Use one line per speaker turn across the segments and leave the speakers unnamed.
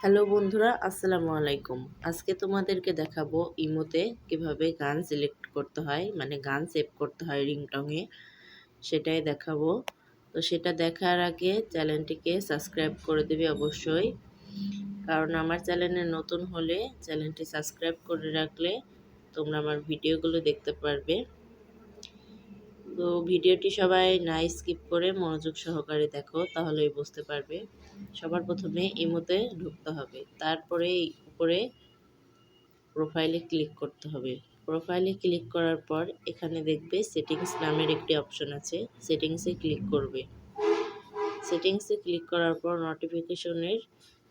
Hello বন্ধুরা, আসসালামু আলাইকুম। আজকে তোমাদেরকে দেখাবো ইমোতে কিভাবে গান সিলেক্ট করতে হয়, মানে গান সেভ করতে হয় রিংটংয়ে, সেটাই দেখাবো। তো সেটা দেখার আগে চ্যানেলটিকে সাবস্ক্রাইব করে দেবে অবশ্যই, কারণ আমার চ্যানেলে নতুন হলে চ্যানেলটি সাবস্ক্রাইব করে রাখলে তোমরা আমার ভিডিওগুলো দেখতে পারবে। তো ভিডিওটি সবাই না স্কিপ করে মনোযোগ সহকারে দেখো, তাহলেই বুঝতে পারবে। সবার প্রথমে ইমোতে ঢুকতে হবে, তারপরে উপরে প্রোফাইলে ক্লিক করতে হবে। প্রোফাইলে ক্লিক করার পর এখানে দেখবে সেটিংস নামের একটি অপশন আছে, সেটিংসে ক্লিক করবে। সেটিংসে ক্লিক করার পর নোটিফিকেশনের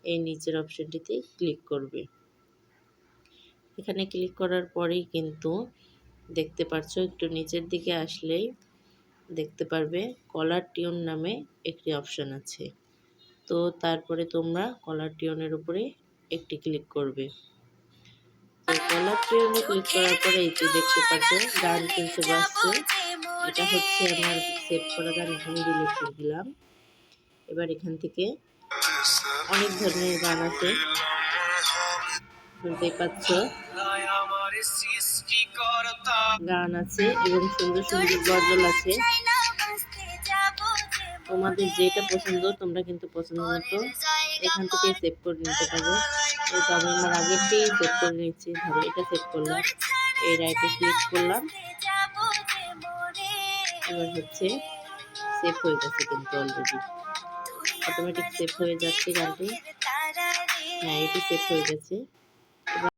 এই নিচের অপশনটিতে ক্লিক করবে। এখানে ক্লিক করার পরেই কিন্তু দেখতে পাচ্ছ, একটু নিচের দিকে আসলেই দেখতে পারবে কলার টিউন নামে একটি অপশন আছে। তো তারপরে তোমরা কলার টিউনের উপরে একটি ক্লিক করবে। তো কলার টিউনে ক্লিক করার পরে এই যে দেখতে পাচ্ছ গান কিন্তু বাজছে। এটা হচ্ছে আমার সেভ করা গান, এখানে ডিলিট করে দিলাম। এবার এখান থেকে অনেক ধরনের গান আছে, শুনতেই পাচ্ছ গান আছে এবং সুন্দর সুন্দর গজল আছে। তোমাদের যেটা পছন্দ তোমরা কিন্তু পছন্দ মতো এখান থেকে সেভ করে নিতে পারো। তো আমি আমার আগেরটি সেভ করে নিচ্ছি, ধরো এটা সেভ করলাম, এই রাইটে ক্লিক করলাম, এবার হচ্ছে সেভ হয়ে গেছে, কিন্তু অলরেডি অটোমেটিক সেভ হয়ে যাচ্ছে গানটি। হ্যাঁ, এটি সেভ হয়ে গেছে। এবার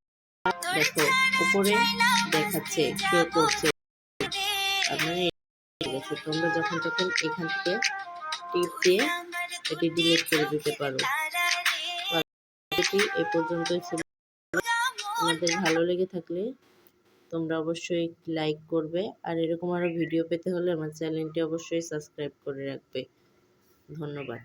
দেখো উপরে দেখাচ্ছে, শো করছে, মানে তোমরা যখন এখান থেকে টিপ দিয়ে এটি ডিলিট করে দিতে পারো। এটি এ পর্যন্তই ছিল। তোমাদের ভালো লেগে থাকলে তোমরা অবশ্যই লাইক করবে, আর এরকম আরো ভিডিও পেতে হলে আমার চ্যানেলটি অবশ্যই সাবস্ক্রাইব করে রাখবে। ধন্যবাদ।